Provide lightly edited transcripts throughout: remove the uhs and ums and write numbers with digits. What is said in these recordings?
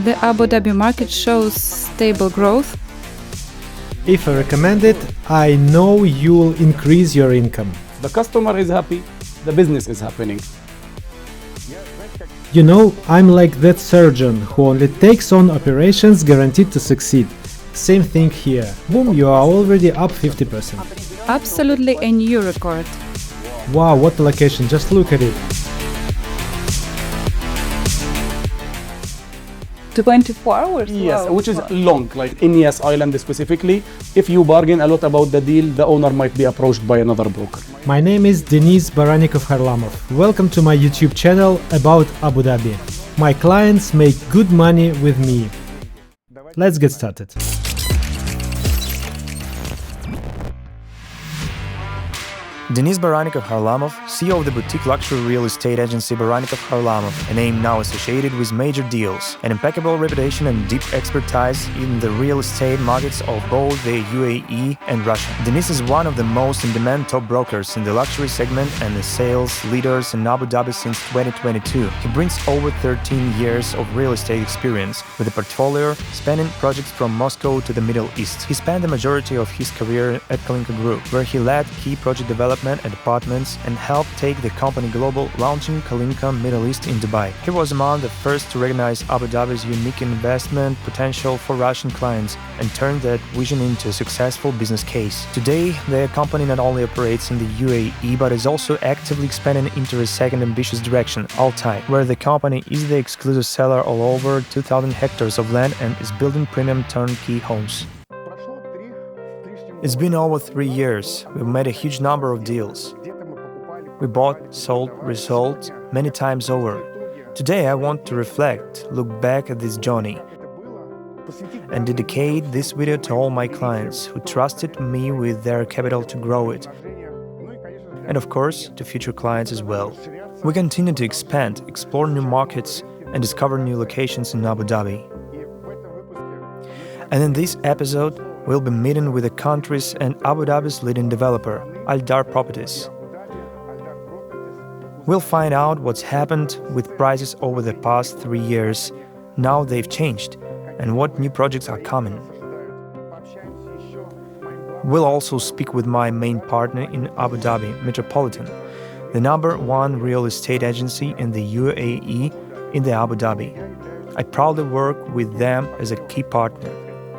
The Abu Dhabi market shows stable growth. If I recommend it, I know you'll increase your income. The customer is happy, the business is happening. You know, I'm like that surgeon who only takes on operations guaranteed to succeed. Same thing here. Boom, you are already up 50%. Absolutely a new record. Wow, what a location, just look at it. 24 hours? Yes, Wow. which is long, like in Yes Island specifically. If you bargain a lot about the deal, the owner might be approached by another broker. My name is Dennis Barannikov Harlamov. Welcome to my YouTube channel about Abu Dhabi. My clients make good money with me. Let's get started. Dennis Barannikov Harlamov, CEO of the boutique luxury real estate agency Barannikov Harlamov, a name now associated with major deals, an impeccable reputation and deep expertise in the real estate markets of both the UAE and Russia. Dennis is one of the most in-demand top brokers in the luxury segment and the sales leaders in Abu Dhabi since 2022. He brings over 13 years of real estate experience with a portfolio spanning projects from Moscow to the Middle East. He spent the majority of his career at Kalinka Group, where he led key project development and departments and helped take the company global, launching Kalinka Middle East in Dubai. He was among the first to recognize Abu Dhabi's unique investment potential for Russian clients and turned that vision into a successful business case. Today, the company not only operates in the UAE but is also actively expanding into a second ambitious direction, Altai, where the company is the exclusive seller of over 2,000 hectares of land and is building premium turnkey homes. It's been over 3 years. We've made a huge number of deals. We bought, sold, resold many times over. Today I want to reflect, look back at this journey, and dedicate this video to all my clients who trusted me with their capital to grow it. And of course, to future clients as well. We continue to expand, explore new markets, and discover new locations in Abu Dhabi. And in this episode, we'll be meeting with the country's and Abu Dhabi's leading developer, Aldar Properties. We'll find out what's happened with prices over the past 3 years, now they've changed, and what new projects are coming. We'll also speak with my main partner in Abu Dhabi, Metropolitan, the #1 real estate agency in the UAE in the Abu Dhabi. I proudly work with them as a key partner.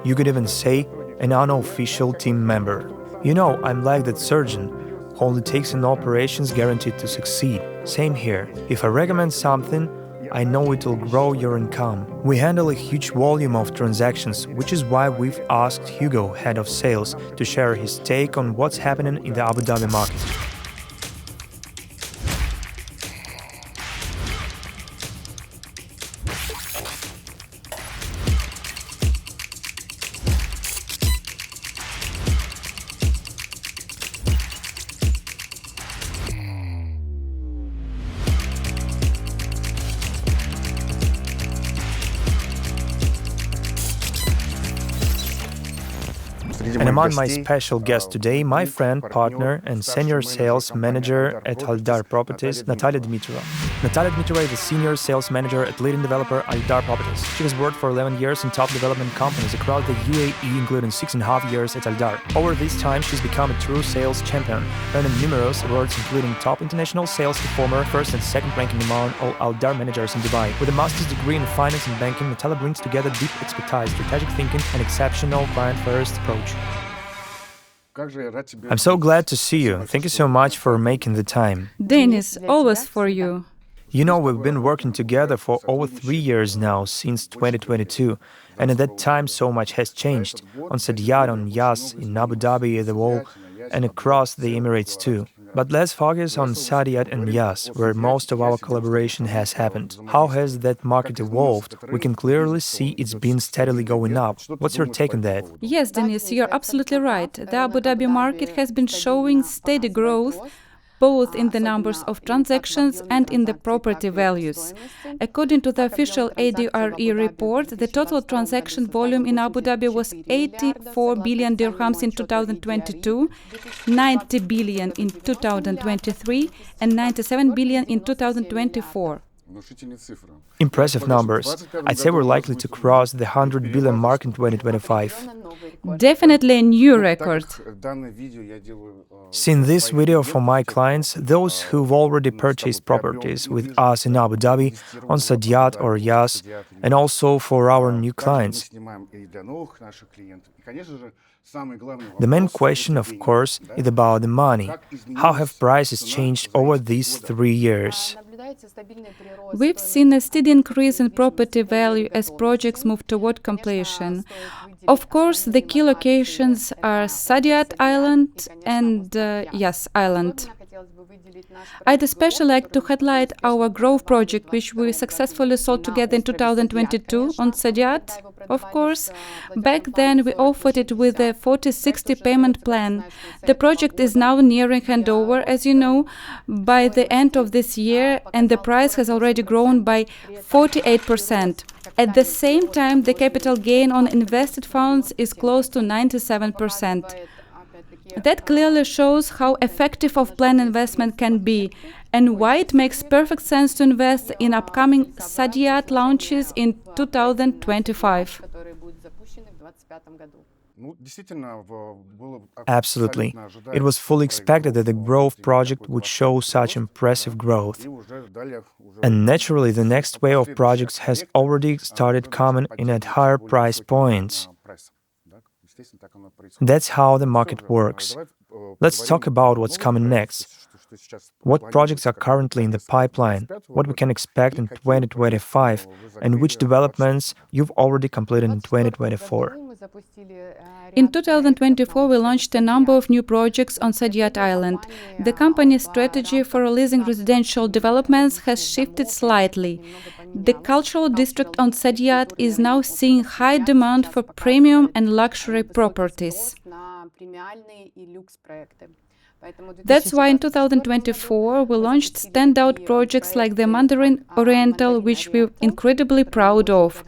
You could even say an unofficial team member. You know, I'm like that surgeon who only takes in operations guaranteed to succeed. Same here. If I recommend something, I know it will grow your income. We handle a huge volume of transactions, which is why we've asked Hьюgo, head of sales, to share his take on what's happening in the Abu Dhabi market. And among my special guests today, my friend, partner, and senior sales manager at Aldar Properties, Natалья Dmytrieva. Наталья Dmytrieva is the senior sales manager at leading developer Aldar Properties. She has worked for 11 years in top development companies across the UAE, including 6.5 years at Aldar. Over this time, she's become a true sales champion, earning numerous awards including top international sales performer, first and second ranking among all Aldar managers in Dubai. With a master's degree in finance and banking, Natалья brings together deep expertise, strategic thinking, and exceptional client-first approach. I'm so glad to see you. Thank you so much for making the time. Dennis, always for you. You know, we've been working together for over 3 years now, since 2022, and at that time so much has changed, on Saadiyat, on Yas, in Abu Dhabi, the wall, and across the Emirates too. But let's focus on Saadiyat and Yas, where most of our collaboration has happened. How has that market evolved? We can clearly see it's been steadily going up. What's your take on that? Yes, Dennis, you're absolutely right. The Abu Dhabi market has been showing steady growth, both in the numbers of transactions and in the property values. According to the official ADRE report, the total transaction volume in Abu Dhabi was 84 billion dirhams in 2022, 90 billion in 2023, and 97 billion in 2024. Impressive numbers. I'd say we're likely to cross the 100 billion mark in 2025. Definitely a new record. Seeing this video for my clients, those who've already purchased properties with us in Abu Dhabi, on Saadiyat or Yas, and also for our new clients. The main question, of course, is about the money. How have prices changed over these 3 years? We've seen a steady increase in property value as projects move toward completion. Of course, the key locations are Saadiyat Island and Yas Island. I'd especially like to highlight our Grove project, which we successfully sold together in 2022 on Saadiyat. Of course, back then we offered it with a 40/60 payment plan. The project is now nearing handover, as you know, by the end of this year, and the price has already grown by 48%. At the same time, the capital gain on invested funds is close to 97%. That clearly shows how effective off-plan investment can be, and why it makes perfect sense to invest in upcoming Saadiyat launches in 2025. Absolutely. It was fully expected that the Grove project would show such impressive growth. And naturally, the next wave of projects has already started coming in at higher price points. That's how the market works. Let's talk about what's coming next. What projects are currently in the pipeline, what we can expect in 2025, and which developments you've already completed in 2024. In 2024, we launched a number of new projects on Saadiyat Island. The company's strategy for releasing residential developments has shifted slightly. The cultural district on Saadiyat is now seeing high demand for premium and luxury properties. That's why in 2024 we launched standout projects like the Mandarin Oriental, which we're incredibly proud of.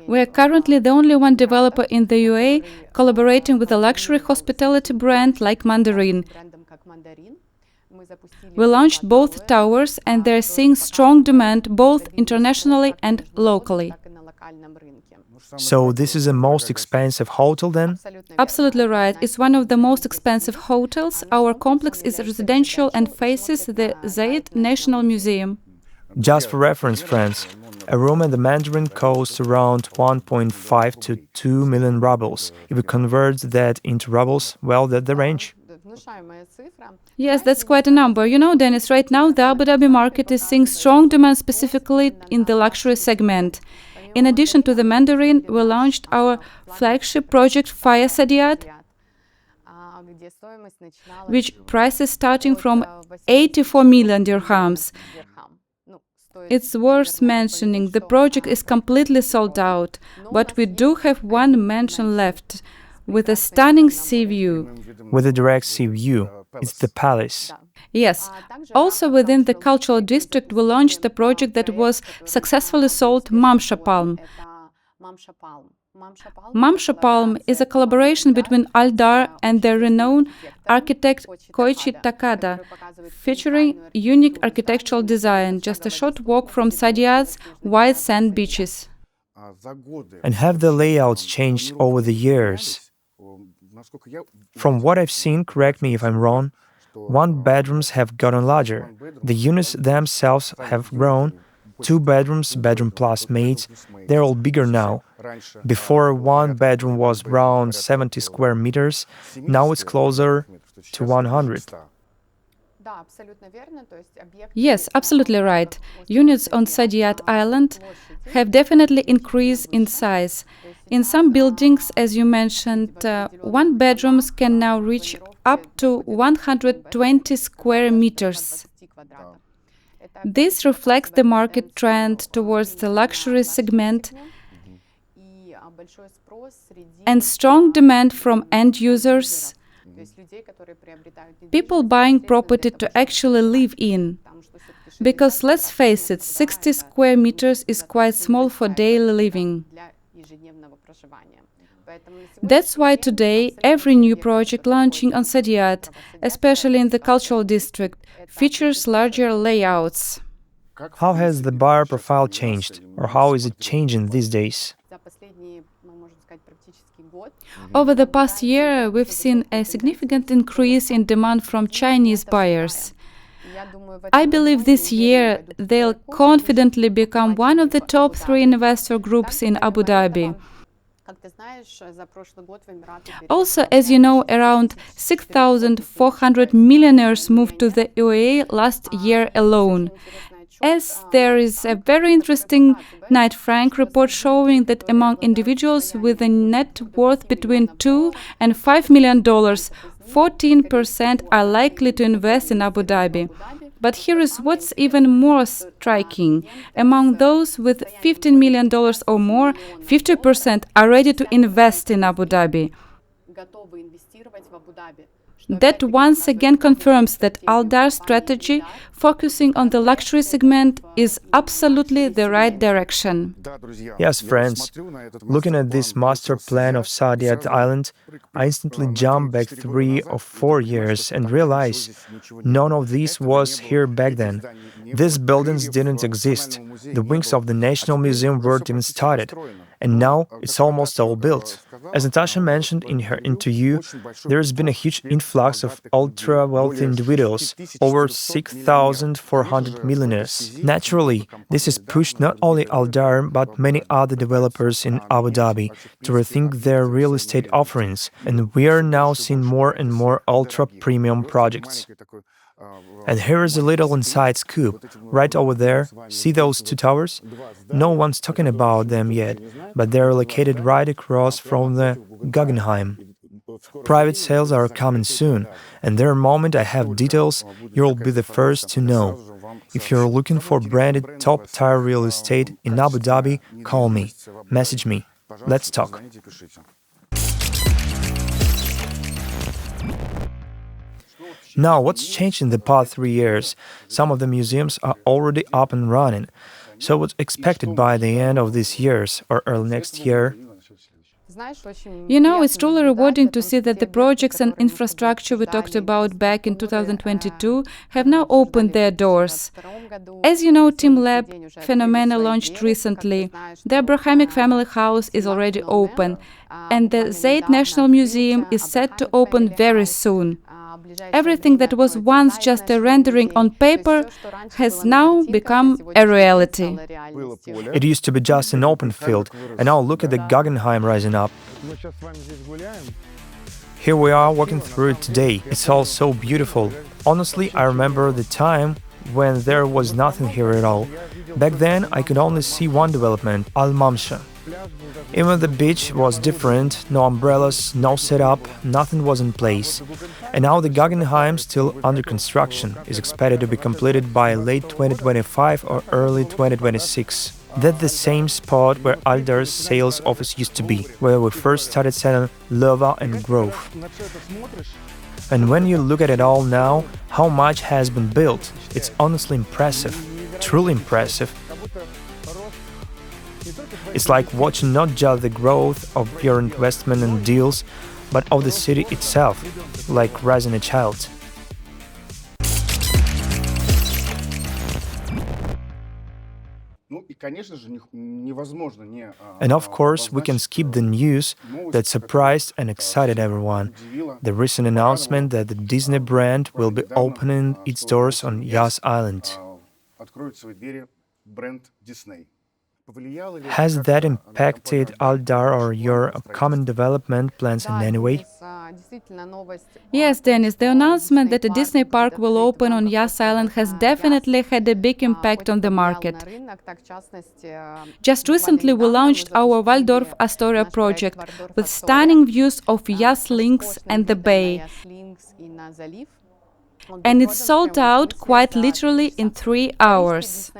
We are currently the only one developer in the UAE collaborating with a luxury hospitality brand like Mandarin. We launched both towers, and they're seeing strong demand both internationally and locally. So this is the most expensive hotel then? Absolutely right. It's one of the most expensive hotels. Our complex is residential and faces the Zayed National Museum. Just for reference, friends, a room at the Mandarin costs around 1.5 to 2 million rubles. If we convert that into rubles, well, that's the range. Yes, that's quite a number. You know, Dennis, right now the Abu Dhabi market is seeing strong demand specifically in the luxury segment. In addition to the Mandarin, we launched our flagship project Faya Saadiyat, which prices starting from 84 million dirhams. It's worth mentioning the project is completely sold out, but we do have one mansion left with a stunning sea view. With a direct sea view, it's the palace. Yes. Also within the cultural district, we launched the project that was successfully sold, Mamsha Palm. Mamsha Palm is a collaboration between Aldar and the renowned architect Koichi Takada, featuring unique architectural design, just a short walk from Saadiyat's white sand beaches. And have the layouts changed over the years? From what I've seen, correct me if I'm wrong, one-bedrooms have gotten larger. The units themselves have grown. 2 bedrooms, bedroom plus maids, they're all bigger now. Before, one bedroom was around 70 square meters. Now it's closer to 100. Yes, absolutely right. Units on Saadiyat Island have definitely increased in size. In some buildings, as you mentioned, one-bedrooms can now reach up to 120 square meters. This reflects the market trend towards the luxury segment and strong demand from end users, people buying property to actually live in. Because let's face it, 60 square meters is quite small for daily living. That's why today every new project launching on Saadiyat, especially in the cultural district, features larger layouts. How has the buyer profile changed, or how is it changing these days? Over the past year, we've seen a significant increase in demand from Chinese buyers. I believe this year they'll confidently become one of the top 3 investor groups in Abu Dhabi. Also, as you know, around 6,400 millionaires moved to the UAE last year alone. As there is a very interesting Knight Frank report showing that among individuals with a net worth between $2 and $5 million, 14% are likely to invest in Abu Dhabi. But here is what's even more striking. Among those with $15 million or more, 50% are ready to invest in Abu Dhabi. That once again confirms that Aldar's strategy, focusing on the luxury segment, is absolutely the right direction. Yes, friends, looking at this master plan of Saadiyat Island, I instantly jump back 3 or 4 years and realize none of this was here back then. These buildings didn't exist. The wings of the National Museum weren't even started. And now it's almost all built. As Natasha mentioned in her interview, there has been a huge influx of ultra-wealthy individuals, over 6,400 millionaires. Naturally, this has pushed not only Aldar but many other developers in Abu Dhabi to rethink their real estate offerings, and we are now seeing more and more ultra-premium projects. And here is a little inside scoop. Right over there, see those 2 towers? No one's talking about them yet, but they're located right across from the Guggenheim. Private sales are coming soon, and the moment I have details, you'll be the first to know. If you're looking for branded top-tier real estate in Abu Dhabi, call me, message me. Let's talk. Now, what's changed in the past 3 years? Some of the museums are already up and running. So what's expected by the end of this year or early next year? You know, it's truly rewarding to see that the projects and infrastructure we talked about back in 2022 have now opened their doors. As you know, Team Lab Phenomena launched recently. The Abrahamic Family House is already open, and the Zayed National Museum is set to open very soon. Everything that was once just a rendering on paper has now become a reality. It used to be just an open field, and now look at the Guggenheim rising up. Here we are walking through it today. It's all so beautiful. Honestly, I remember the time when there was nothing here at all. Back then, I could only see one development, Al-Mamsha. Even the beach was different, no umbrellas, no setup, nothing was in place. And now the Guggenheim, still under construction, is expected to be completed by late 2025 or early 2026. That's the same spot where Aldar's sales office used to be, where we first started selling Lova and Grove. And when you look at it all now, how much has been built, it's honestly impressive, truly impressive. It's like watching not just the growth of your investment and deals, but of the city itself, like raising a child. And of course, we can skip the news that surprised and excited everyone. The recent announcement that the Disney brand will be opening its doors on Yas Island. Has that impacted Aldar or your upcoming development plans in any way? Yes, Dennis, the announcement that a Disney park will open on Yas Island has definitely had a big impact on the market. Just recently, we launched our Waldorf Astoria project with stunning views of Yas Links and the bay. And it sold out quite literally in 3 hours.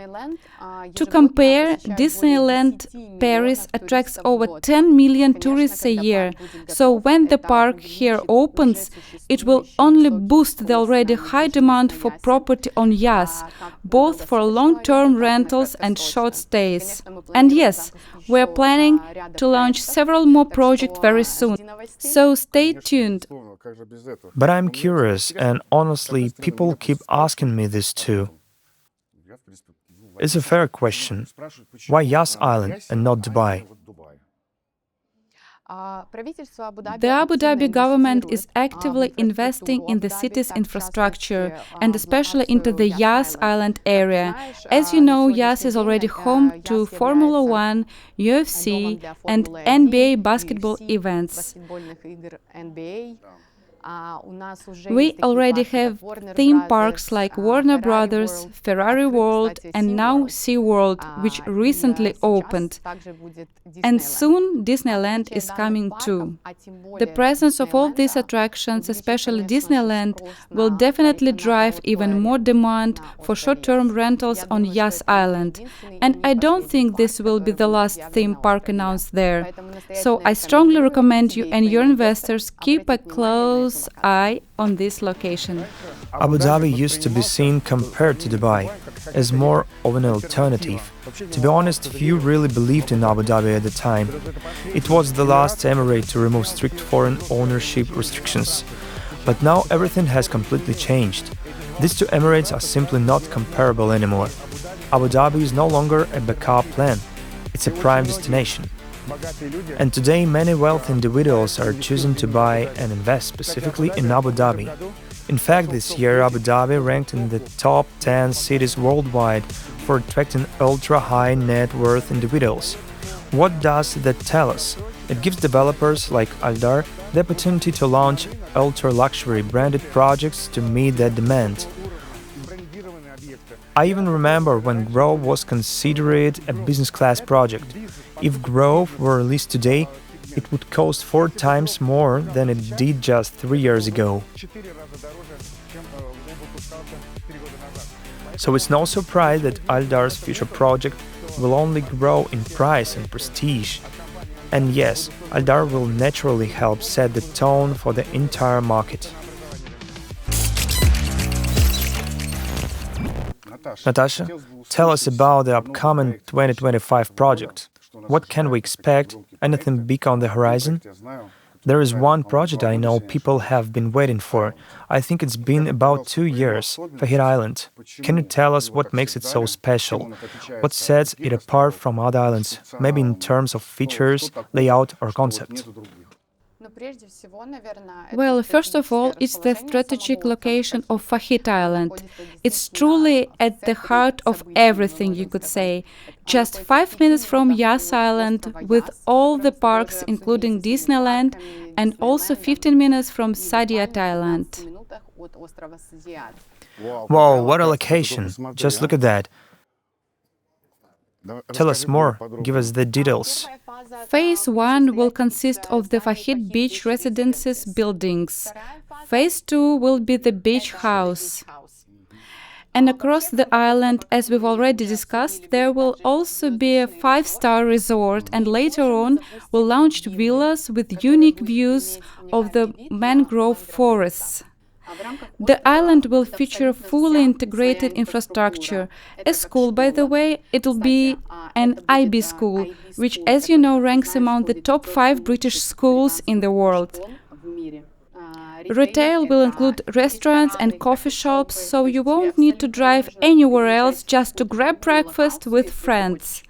To compare, Disneyland Paris attracts over 10 million tourists a year, so when the park here opens, it will only boost the already high demand for property on Yas, both for long-term rentals and short stays. And yes, We're planning to launch several more projects very soon, so stay tuned. But I'm curious, and honestly, people keep asking me this too. It's a fair question. Why Yas Island and not Dubai? The Abu Dhabi government is actively investing in the city's infrastructure and especially into the Yas Island area. As you know, Yas is already home to Formula 1, UFC, and NBA basketball events. We already have theme parks like Warner Brothers, Ferrari World, and now Sea World, which recently opened. And soon Disneyland is coming too. The presence of all these attractions, especially Disneyland, will definitely drive even more demand for short-term rentals on Yas Island. And I don't think this will be the last theme park announced there. So I strongly recommend you and your investors keep a close eye on this location. Abu Dhabi used to be seen compared to Dubai as more of an alternative. To be honest, few really believed in Abu Dhabi at the time. It was the last emirate to remove strict foreign ownership restrictions. But now everything has completely changed. These two emirates are simply not comparable anymore. Abu Dhabi is no longer a backup plan. It's a prime destination. And today many wealthy individuals are choosing to buy and invest specifically in Abu Dhabi. In fact, this year Abu Dhabi ranked in the top 10 cities worldwide for attracting ultra-high net worth individuals. What does that tell us? It gives developers like Aldar the opportunity to launch ultra-luxury branded projects to meet that demand. I even remember when Grove was considered a business-class project. If Grove were released today, it would cost 4 times more than it did just 3 years ago. So it's no surprise that Aldar's future project will only grow in price and prestige. And yes, Aldar will naturally help set the tone for the entire market. Natasha, tell us about the upcoming 2025 project. What can we expect? Anything big on the horizon? There is one project I know people have been waiting for. I think it's been about 2 years, Fahid Island. Can you tell us what makes it so special? What sets it apart from other islands, maybe in terms of features, layout or concept? Well, first of all, it's the strategic location of Fahid Island. It's truly at the heart of everything, you could say. Just 5 minutes from Yas Island, with all the parks, including Disneyland, and also 15 minutes from Saadiyat Island. Wow, what a location! Just look at that. Tell us more, give us the details. Phase 1 will consist of the Fahid Beach Residences buildings. Phase 2 will be the beach house. And across the island, as we've already discussed, there will also be a 5-star resort, and later on we'll launch villas with unique views of the mangrove forests. The island will feature fully integrated infrastructure. A school, by the way, it will be an IB school, which, as you know, ranks among the top 5 British schools in the world. Retail will include restaurants and coffee shops, so you won't need to drive anywhere else just to grab breakfast with friends.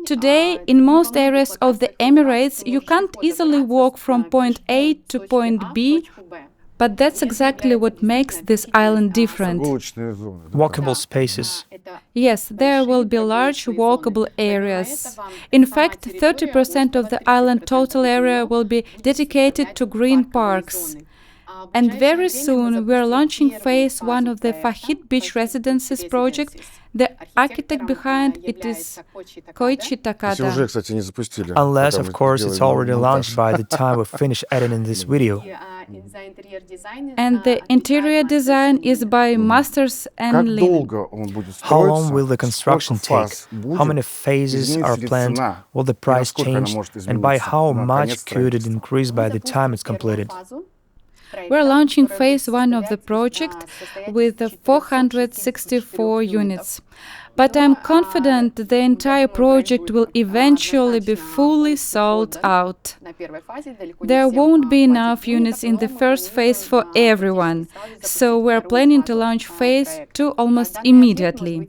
Today, in most areas of the Emirates, you can't easily walk from point A to point B, but that's exactly what makes this island different. Walkable spaces. Yes, there will be large walkable areas. In fact, 30% of the island total area will be dedicated to green parks. And very soon we are launching phase 1 of the Fahid Beach Residences project. The architect behind it is Koichi Takada. Unless, of course, it's already launched by the time we finish editing this video. And the interior design is by Masters and Linen. How long will the construction take? How many phases are planned? Will the price change? And by how much could it increase by the time it's completed? We're launching phase 1 of the project with 464 units. but I'm confident the entire project will eventually be fully sold out. There won't be enough units in the first phase for everyone, so we're planning to launch phase 2 almost immediately.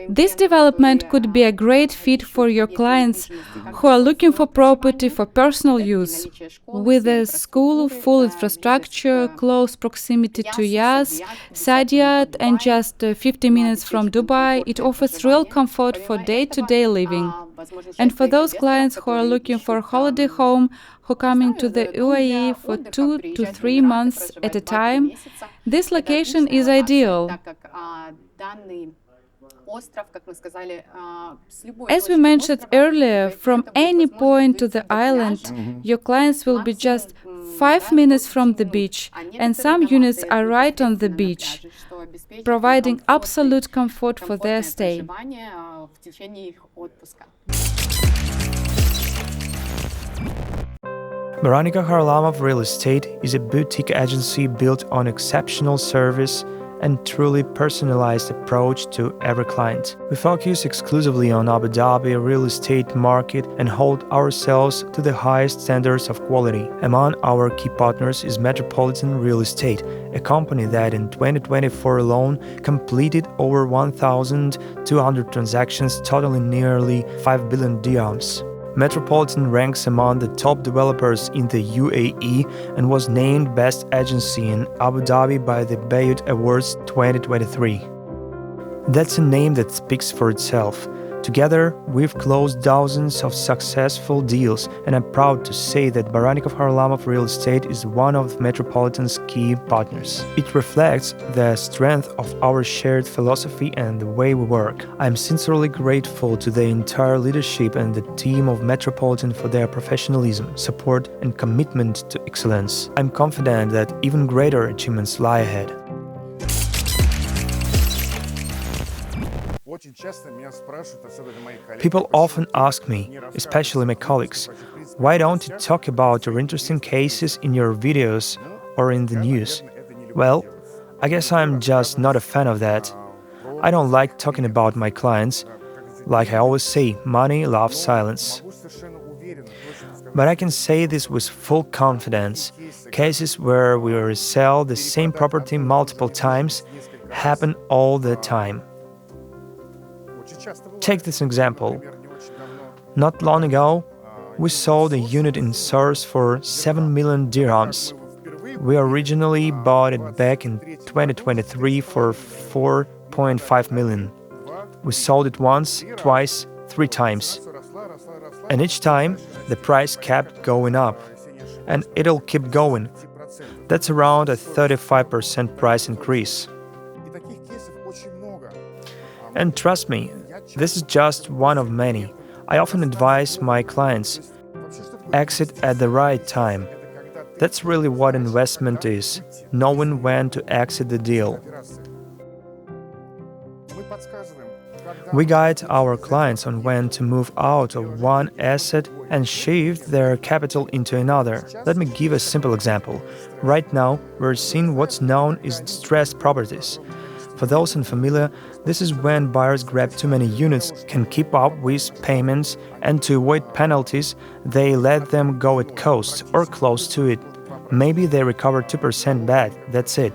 This development could be a great fit for your clients who are looking for property for personal use. With a school, full infrastructure, close proximity to Yas, Saadiyat, and just 50 minutes from Dubai, it offers real comfort for day-to-day living. And for those clients who are looking for a holiday home, who are coming to the UAE for 2 to 3 months at a time, this location is ideal. As we mentioned earlier, from any point to the island, your clients will be just 5 minutes from the beach, and some units are right on the beach, providing absolute comfort for their stay. Harlamov Real Estate is a boutique agency built on exceptional service and truly personalized approach to every client. We focus exclusively on Abu Dhabi real estate market and hold ourselves to the highest standards of quality. Among our key partners is Metropolitan Real Estate, a company that in 2024 alone completed over 1,200 transactions totaling nearly 5 billion dirhams. Metropolitan ranks among the top developers in the UAE and was named Best Agency in Abu Dhabi by the Bayut Awards 2023. That's a name that speaks for itself. Together, we've closed dozens of successful deals, and I'm proud to say that Harlamov Real Estate is one of Metropolitan's key partners. It reflects the strength of our shared philosophy and the way we work. I'm sincerely grateful to the entire leadership and the team of Metropolitan for their professionalism, support, and commitment to excellence. I'm confident that even greater achievements lie ahead. People often ask me, especially my colleagues, why don't you talk about your interesting cases in your videos or in the news? Well, I guess I'm just not a fan of that. I don't like talking about my clients. Like I always say, money loves silence. But I can say this with full confidence. Cases where we resell the same property multiple times happen all the time. Take this example. Not long ago, we sold a unit in Source for 7 million dirhams. We originally bought it back in 2023 for 4.5 million. We sold it once, twice, 3 times. And each time, the price kept going up. And it'll keep going. That's around a 35% price increase. And trust me, this is just one of many. I often advise my clients, exit at the right time. That's really what investment is, knowing when to exit the deal. We guide our clients on when to move out of one asset and shift their capital into another. Let me give a simple example. Right now, we're seeing what's known as distressed properties. For those unfamiliar, this is when buyers grab too many units, can keep up with payments, and to avoid penalties, they let them go at cost or close to it. Maybe they recover 2% back, that's it.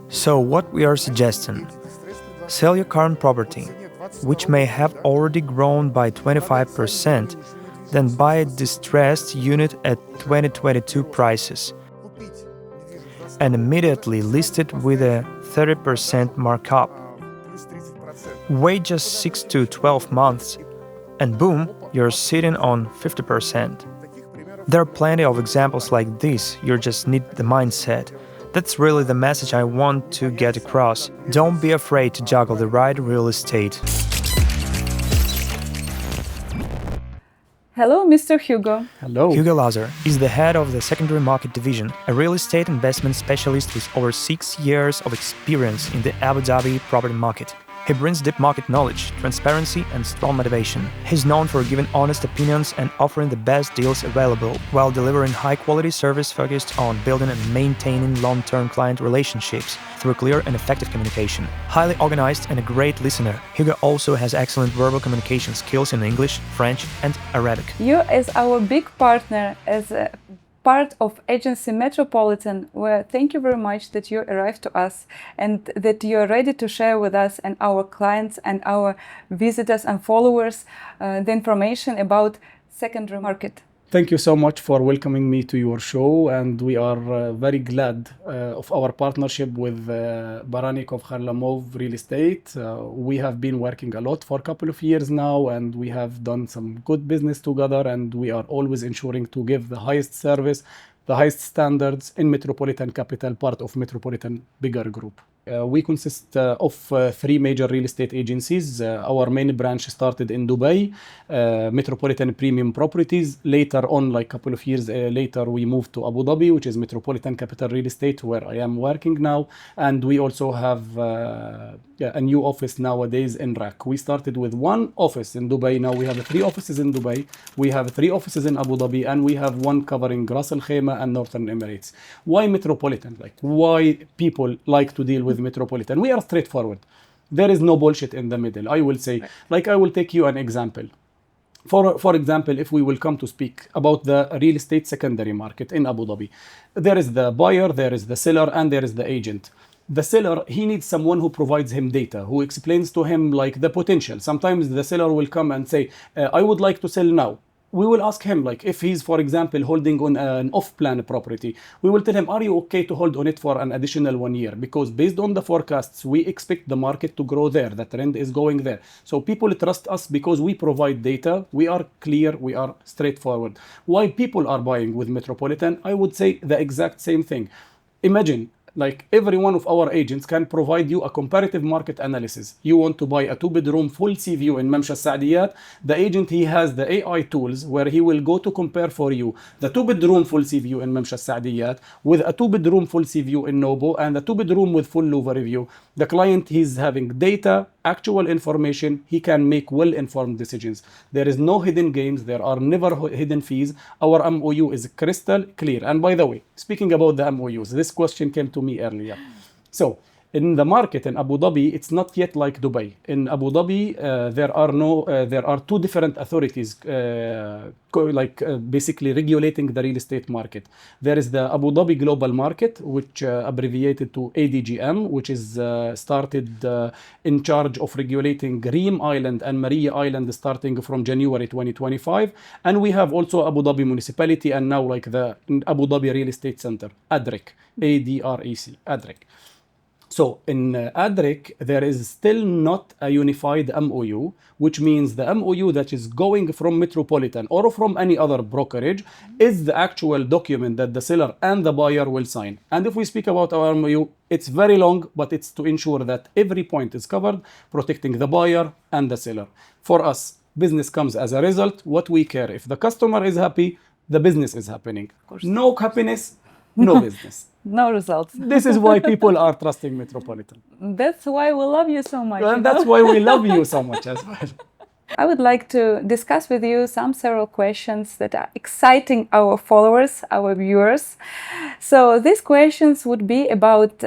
So what we are suggesting? Sell your current property, which may have already grown by 25%, then buy a distressed unit at 2022 prices, and immediately list it with a 30% markup. Wait just 6 to 12 months, and boom, you're sitting on 50%. There are plenty of examples like this, you just need the mindset. That's really the message I want to get across. Don't be afraid to juggle the right real estate. Hello, Mr. Hьюго. Hello. Hьюgo Lazar is the head of the secondary market division, a real estate investment specialist with over 6 years of experience in the Abu Dhabi property market. He brings deep market knowledge, transparency, and strong motivation. He's known for giving honest opinions and offering the best deals available, while delivering high-quality service focused on building and maintaining long-term client relationships through clear and effective communication. Highly organized and a great listener, Hьюго also has excellent verbal communication skills in English, French, and Arabic. You as our big partner, as a part of agency Metropolitan, where thank you very much that you arrived to us and that you are ready to share with us and our clients and our visitors and followers the information about secondary market. Thank you so much for welcoming me to your show, and we are very glad of our partnership with Barannikov Harlamov Real Estate. We have been working a lot for a couple of years now, and we have done some good business together, and we are always ensuring to give the highest service, the highest standards in Metropolitan Capital, part of Metropolitan bigger group. We consist of three major real estate agencies. Our main branch started in Dubai, Metropolitan Premium Properties. Later on, like a couple of years later, we moved to Abu Dhabi, which is Metropolitan Capital Real Estate, where I am working now. And we also have a new office nowadays in Iraq. We started with one office in Dubai. Now we have three offices in Dubai. We have three offices in Abu Dhabi, and we have one covering Ras Al Khaimah and Northern Emirates. Why Metropolitan? Like, why people like to deal with Metropolitan? We are straightforward. There is no bullshit in the middle. I will say, like, I will take you an example. For example, if we will come to speak about the real estate secondary market in Abu Dhabi, there is the buyer, there is the seller, and there is the agent. The seller, he needs someone who provides him data, who explains to him like the potential. Sometimes the seller will come and say, I would like to sell now. We will ask him, like, if he's, for example, holding on an off-plan property, we will tell him, are you okay to hold on it for an additional 1 year? Because based on the forecasts, we expect the market to grow there. The trend is going there. So people trust us because we provide data. We are clear. We are straightforward. Why people are buying with Metropolitan? I would say the exact same thing. Imagine, like, every one of our agents can provide you a comparative market analysis. You want to buy a 2-bedroom full sea view in Mamsha Saadiyat. The agent, he has the AI tools where he will go to compare for you the 2-bedroom full sea view in Mamsha Saadiyat with a 2-bedroom full sea view in Nobo and a 2-bedroom with full louver view. The client, he's having data, actual information. He can make well-informed decisions. There is no hidden games. There are never hidden fees. Our MOU is crystal clear. And by the way, speaking about the MOUs, this question came to me earlier. So in the market in Abu Dhabi, it's not yet like Dubai. In Abu Dhabi, there are two different authorities basically regulating the real estate market. There is the Abu Dhabi Global Market, which abbreviated to ADGM, which is started in charge of regulating Reem Island and Maria Island starting from January 2025. And we have also Abu Dhabi Municipality and now like the Abu Dhabi Real Estate Center, ADREC, ADREC, ADREC. So in ADREC, there is still not a unified MOU, which means the MOU that is going from Metropolitan or from any other brokerage is the actual document that the seller and the buyer will sign. And if we speak about our MOU, it's very long, but it's to ensure that every point is covered, protecting the buyer and the seller. For us, business comes as a result. What we care, if the customer is happy, the business is happening. No happiness, no business. No results. This is why people are trusting Metropolitan. That's why we love you so much. And that's why we love you so much as well. I would like to discuss with you several questions that are exciting our followers, our viewers. So these questions would be about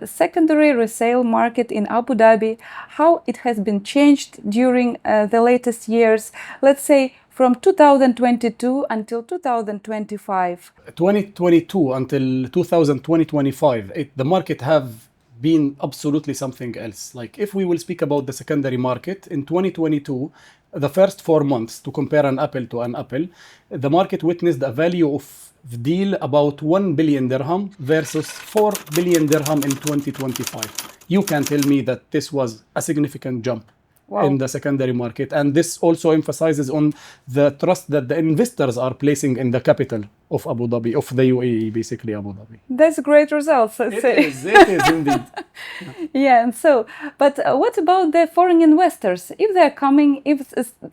secondary resale market in Abu Dhabi, how it has been changed during the latest years, let's say from 2022 until 2025. 2022 until 2025, the market have been absolutely something else. Like if we will speak about the secondary market in 2022, the first 4 months, to compare an apple to an apple, the market witnessed a value of deal about 1 billion dirham versus 4 billion dirham in 2025. You can tell me that this was a significant jump. Wow. In the secondary market, and this also emphasizes on the trust that the investors are placing in the capital of Abu Dhabi, of the UAE, basically Abu Dhabi. That's great results. It is indeed. Yeah, and so, but what about the foreign investors? If they're coming, if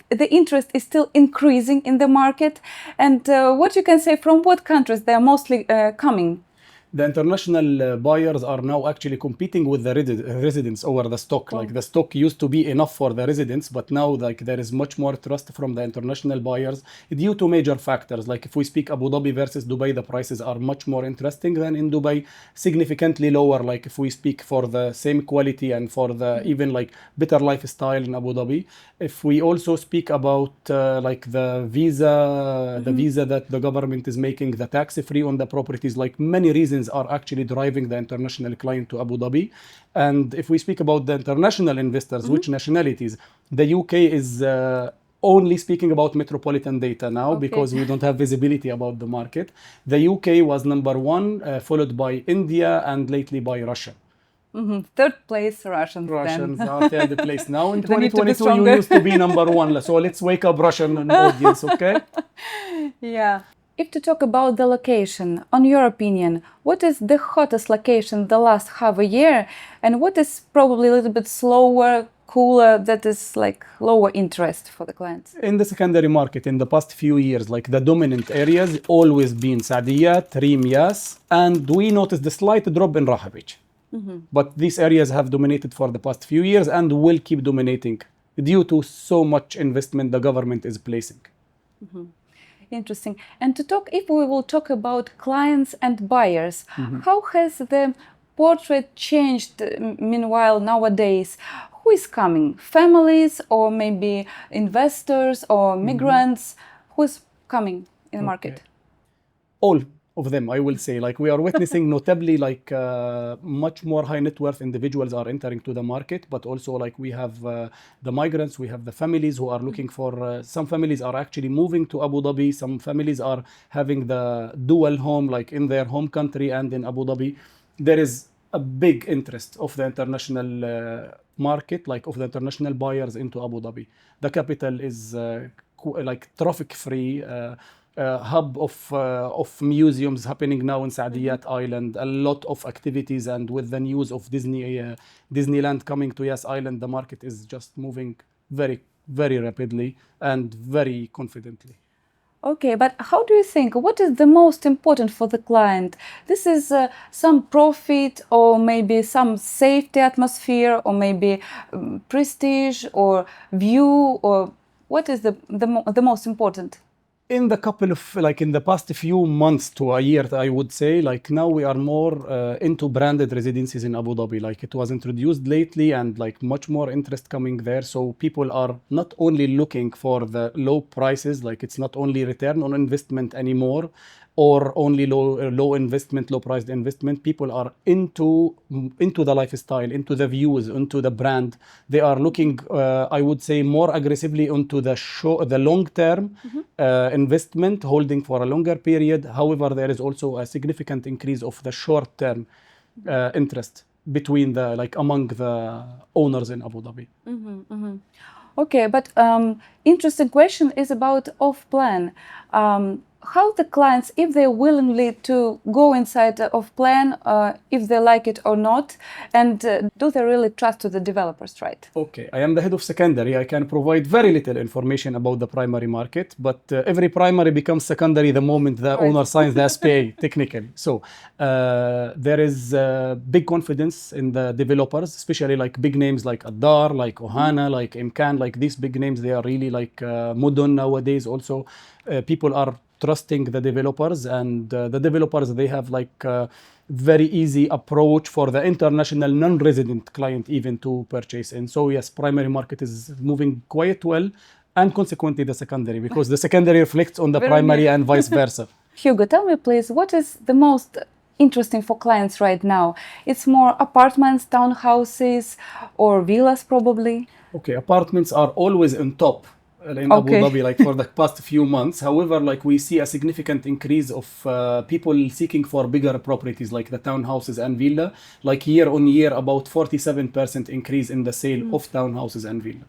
the interest is still increasing in the market, and what you can say from what countries they're mostly coming? the international buyers are now actually competing with the residents over the stock. Like the stock used to be enough for the residents, but now like there is much more trust from the international buyers due to major factors. Like if we speak Abu Dhabi versus Dubai, the prices are much more interesting than in Dubai, significantly lower. Like if we speak for the same quality and for the even like better lifestyle in Abu Dhabi. If we also speak about like the visa that the government is making, the tax-free on the properties, like many reasons are actually driving the international client to Abu Dhabi. And if we speak about the international investors, which nationalities, the UK is only speaking about metropolitan data now because we don't have visibility about the market. The UK was number one, followed by India and lately by Russia. Third place, Russians are third place now. In 2022, you used to be number one. So let's wake up Russian audience, okay? Yeah. If to talk about the location, on your opinion, what is the hottest location the last half a year, and what is probably a little bit slower, cooler, that is like lower interest for the clients? In the secondary market, in the past few years, like the dominant areas always been Saadiyat, Reem, Yas, and we noticed the slight drop in Raha Beach. But these areas have dominated for the past few years and will keep dominating due to so much investment the government is placing. Interesting. And if we will talk about clients and buyers, how has the portrait changed meanwhile nowadays? Who is coming? Families or maybe investors or migrants? Who is coming in the market? All of them, I will say. Like we are witnessing notably like much more high net worth individuals are entering to the market, but also like we have the migrants, we have the families who are looking for, some families are actually moving to Abu Dhabi, some families are having the dual home like in their home country and in Abu Dhabi. There is a big interest of the international market, like of the international buyers into Abu Dhabi. The capital is like traffic free, hub of museums happening now in Saadiyat Island, a lot of activities, and with the news of Disneyland coming to Yas Island, the market is just moving very, very rapidly and very confidently. Okay, but how do you think, what is the most important for the client? This is some profit or maybe some safety atmosphere or maybe prestige or view, or what is the most important? In the couple of, like in the past few months to a year, I would say, like now we are more into branded residencies in Abu Dhabi. Like it was introduced lately and like much more interest coming there. So people are not only looking for the low prices, like it's not only return on investment anymore, or only low investment, low priced investment. People are into the lifestyle, into the views, into the brand. They are looking, I would say, more aggressively into the long term investment, holding for a longer period. However, there is also a significant increase of the short term interest between among the owners in Abu Dhabi. Okay, but interesting question is about off plan. How the clients, if they're willingly to go inside of plan, if they like it or not, and do they really trust to the developers, right? Okay, I am the head of secondary. I can provide very little information about the primary market, but every primary becomes secondary the moment the owner signs the SPA, technically. So there is big confidence in the developers, especially like big names like Aldar, like Ohana, like Imkan, like these big names. They are really like Mudun nowadays. Also, people are trusting the developers, and the developers, they have like very easy approach for the international non-resident client even to purchase. And so yes, primary market is moving quite well, and consequently the secondary, because the secondary reflects on the primary and vice versa. Hьюго, tell me please, what is the most interesting for clients right now? It's more apartments, townhouses, or villas probably? Okay, apartments are always on top in Abu Dhabi, like for the past few months. However, like we see a significant increase of people seeking for bigger properties like the townhouses and villa, like year on year, about 47% increase in the sale of townhouses and villa.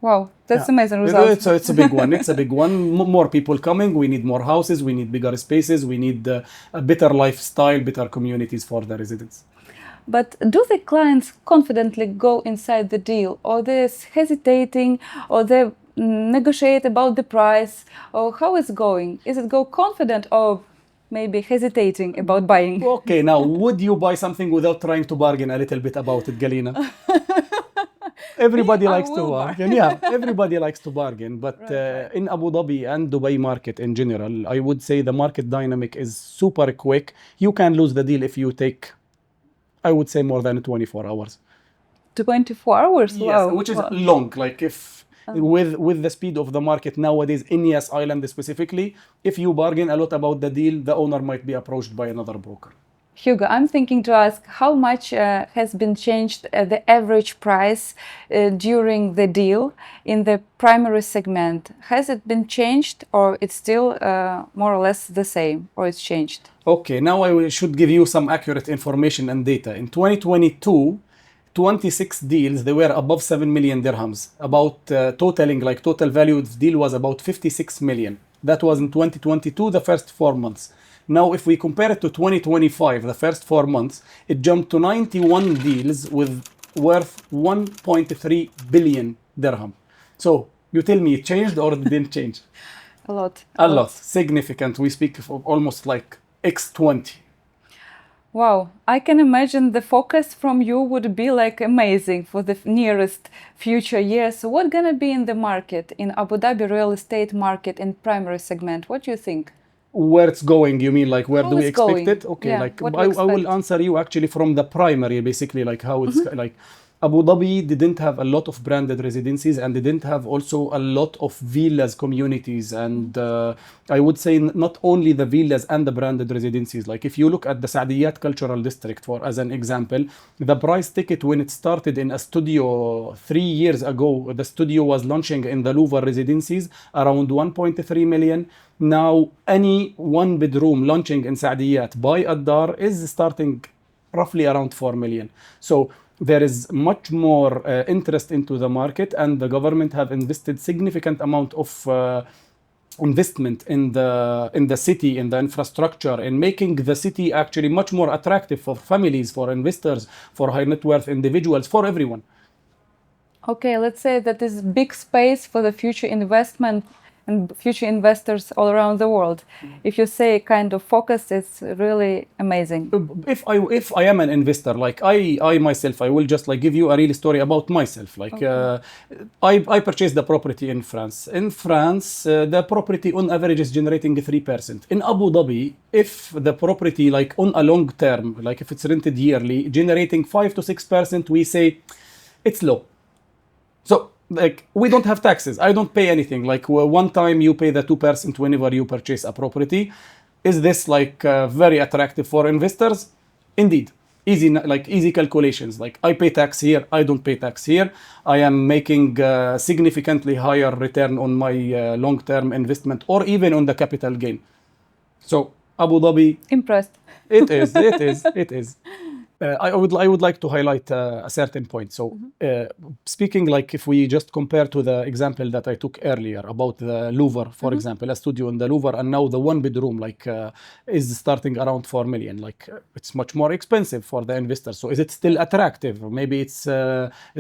Wow, that's amazing results. It's a big one. It's a big one. More people coming. We need more houses. We need bigger spaces. We need a better lifestyle, better communities for the residents. But do the clients confidently go inside the deal, or they're hesitating, or they negotiate about the price, or how it's going? Is it go confident or maybe hesitating about buying. Okay, now, would you buy something without trying to bargain a little bit about it, Galina? Everybody likes to bargain. Yeah, everybody likes to bargain. But in Abu Dhabi and Dubai market in general, I would say the market dynamic is super quick. You can lose the deal if you take, I would say, more than 24 hours. 24 hours? Yes, wow. which is long. Like if with the speed of the market nowadays in Yas Island specifically, if you bargain a lot about the deal, the owner might be approached by another broker. Hьюго, I'm thinking to ask how much has been changed the average price during the deal in the primary segment. Has it been changed, or it's still more or less the same, or it's changed? Okay, now should give you some accurate information and data. In 2022, 26 deals, they were above 7 million dirhams. About total value of the deal was about 56 million. That was in 2022, the first 4 months. Now, if we compare it to 2025, the first 4 months, it jumped to 91 deals with worth 1.3 billion dirham. So you tell me it changed or it didn't change? A lot. A lot. Significant. We speak of almost like X20. Wow, I can imagine the focus from you would be like amazing for the nearest future years. So what's gonna be in the market, in Abu Dhabi real estate market in primary segment? What do you think? Where it's going, you mean like where How do we it's expect going? it? Okay, Yeah, like what do I you will expect? answer you actually from the primary, basically like how it's like Abu Dhabi didn't have a lot of branded residencies and they didn't have also a lot of villas communities, and I would say not only the villas and the branded residencies. Like if you look at the Saadiyat Cultural District, for as an example, the price ticket when it started in a studio 3 years ago, the studio was launching in the Louvre residencies around 1.3 million. Now any one bedroom launching in Saadiyat by Aldar is starting roughly around 4 million. So there is much more interest into the market, and the government have invested significant amount of investment in the city, in the infrastructure, in making the city actually much more attractive for families, for investors, for high net worth individuals, for everyone. Okay, let's say that is big space for the future investment and future investors all around the world. If you say kind of focus, it's really amazing. If I am an investor, like I myself, I will just like give you a real story about myself. Like I purchased the property in France. In France, the property on average is generating 3%. In Abu Dhabi, if the property like on a long term, like if it's rented yearly, generating 5 to 6%, we say it's low. So like we don't have taxes. I don't pay anything. Like one time you pay the 2% whenever you purchase a property. Is this like very attractive for investors? Indeed. Easy calculations. Like I pay tax here, I don't pay tax here. I am making significantly higher return on my long-term investment or even on the capital gain. So Abu Dhabi. Impressed. It is. I would like to highlight a certain point. So speaking like if we just compare to the example that I took earlier about the Louvre, for example, a studio in the Louvre, and now the one bedroom like is starting around 4 million. Like it's much more expensive for the investor. So is it still attractive? Maybe it's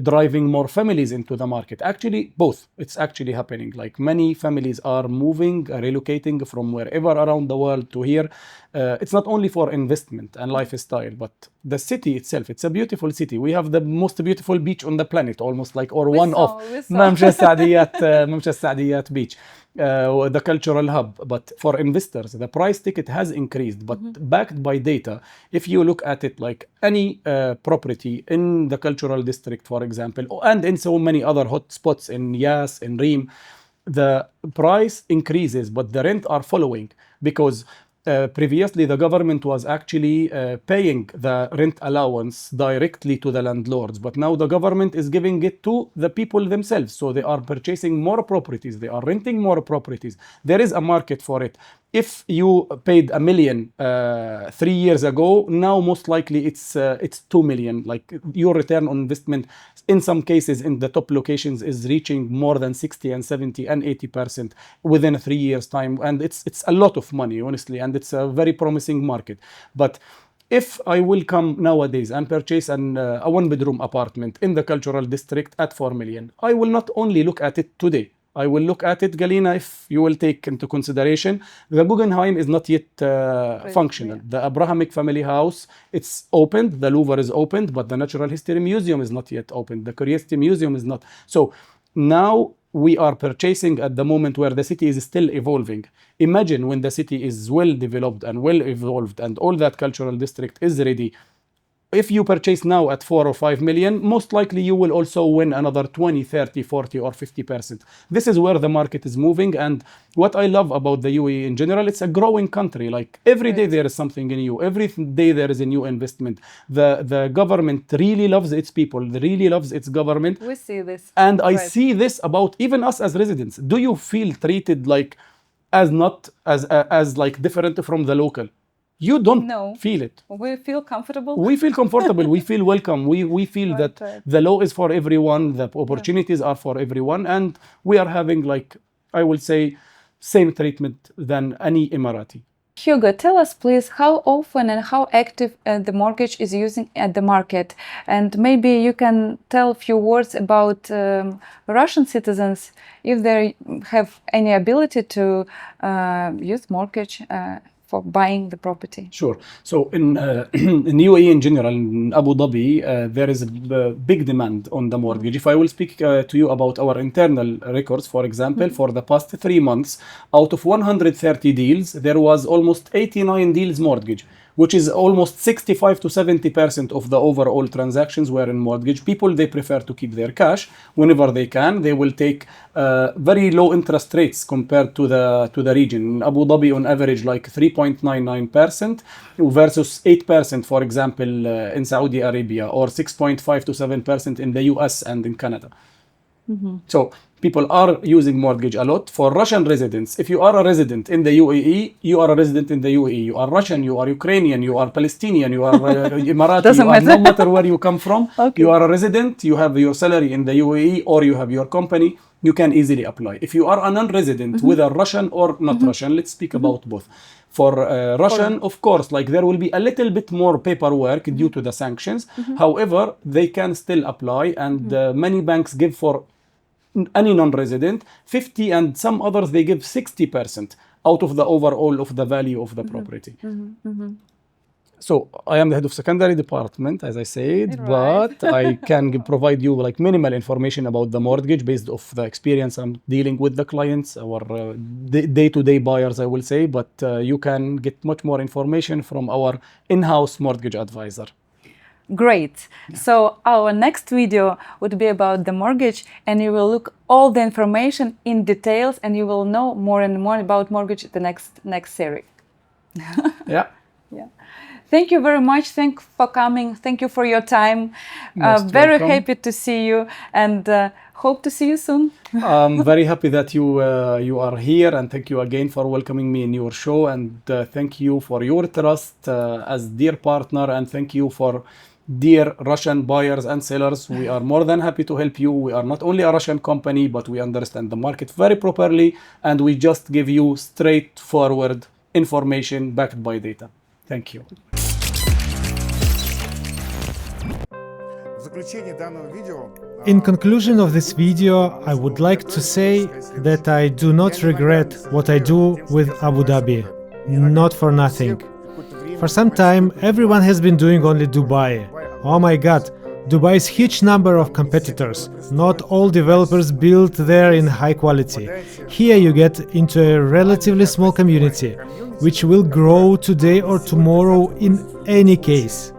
driving more families into the market. Actually, both. It's actually happening. Like many families are moving, relocating from wherever around the world to here. It's not only for investment and lifestyle, but the city itself. It's a beautiful city. We have the most beautiful beach on the planet, almost like, or one of Mamshas Saadiyat beach, the cultural hub. But for investors, the price ticket has increased, but backed by data. If you look at it like any property in the cultural district, for example, and in so many other hot spots in Yas, in Reem, the price increases, but the rent are following because previously, the government was actually paying the rent allowance directly to the landlords, but now the government is giving it to the people themselves. So they are purchasing more properties, they are renting more properties. There is a market for it. If you paid $1 million 3 years ago, now most likely it's 2 million. Like your return on investment, in some cases in the top locations, is reaching more than 60 and 70 and 80% within 3 years time, and it's a lot of money, honestly, and it's a very promising market. But if I will come nowadays and purchase a one-bedroom apartment in the cultural district at 4 million, I will not only look at it today. I will look at it, Galina, if you will take into consideration. The Guggenheim is not yet functional. Yeah. The Abrahamic family house, it's opened, the Louvre is opened, but the Natural History Museum is not yet opened. The Curiosity Museum is not. So now we are purchasing at the moment where the city is still evolving. Imagine when the city is well developed and well evolved and all that cultural district is ready. If you purchase now at 4 or 5 million, most likely you will also win another 20, 30, 40 or 50%. This is where the market is moving. And what I love about the UAE in general, it's a growing country. Like every day there is something new. Every day there is a new investment. The government really loves its people, really loves its government. We see this. And I see this about even us as residents. Do you feel treated like as like different from the local? You don't feel it. We feel comfortable. We feel comfortable. We feel welcome. We feel that the law is for everyone. The opportunities are for everyone. And we are having, like, I will say, same treatment than any Emirati. Hьюго, tell us please how often and how active the mortgage is using at the market. And maybe you can tell a few words about Russian citizens, if they have any ability to use mortgage for buying the property. Sure. So in UAE in general, in Abu Dhabi, there is a big demand on the mortgage. If I will speak to you about our internal records, for example, for the past 3 months, out of 130 deals, there was almost 89 deals mortgage, which is almost 65 to 70% of the overall transactions were in mortgage. People, they prefer to keep their cash whenever they can. They will take very low interest rates compared to the region. In Abu Dhabi, on average, like 3.99% versus 8%, for example, in Saudi Arabia, or 6.5 to 7% in the US and in Canada. Mm-hmm. So people are using mortgage a lot. For Russian residents, if you are a resident in the UAE, you are a resident in the UAE. You are Russian, you are Ukrainian, you are Palestinian, you are Emirati, no matter where you come from. Okay. You are a resident, you have your salary in the UAE, or you have your company, you can easily apply. If you are a non-resident, whether Russian or not Russian, let's speak about both. For Russian, of course, like there will be a little bit more paperwork due to the sanctions. However, they can still apply, and many banks give for any non-resident 50%, and some others they give 60% out of the overall of the value of the property. So I am the head of secondary department, as I said, but I can provide you like minimal information about the mortgage based off the experience I'm dealing with the clients, our day-to-day buyers, I will say, but you can get much more information from our in-house mortgage advisor. Great. So our next video would be about the mortgage, and you will look all the information in details, and you will know more and more about mortgage the next series. Yeah. Thank you very much. Thank you for coming. Thank you for your time. Very happy to see you, and hope to see you soon. I'm very happy that you are here, and thank you again for welcoming me in your show, and thank you for your trust as dear partner, and thank you for dear Russian buyers and sellers. We are more than happy to help you. We are not only a Russian company, but we understand the market very properly, and we just give you straightforward information backed by data. Thank you. In conclusion of this video, I would like to say that I do not regret what I do with Abu Dhabi. Not for nothing. For some time, everyone has been doing only Dubai. Oh my god, Dubai is huge number of competitors. Not all developers build there in high quality. Here you get into a relatively small community, which will grow today or tomorrow in any case.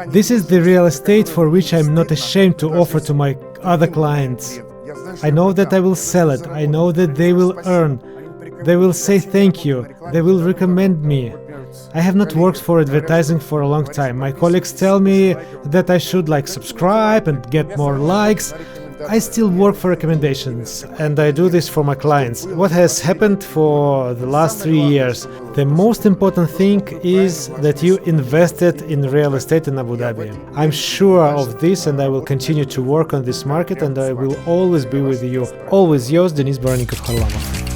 This is the real estate for which I'm not ashamed to offer to my other clients. I know that I will sell it. I know that they will earn. They will say thank you. They will recommend me. I have not worked for advertising for a long time. My colleagues tell me that I should subscribe and get more likes. I still work for recommendations, and I do this for my clients. What has happened for the last 3 years? The most important thing is that you invested in real estate in Abu Dhabi. I'm sure of this, and I will continue to work on this market, and I will always be with you. Always yours, Dennis Barannikov, Harlamov.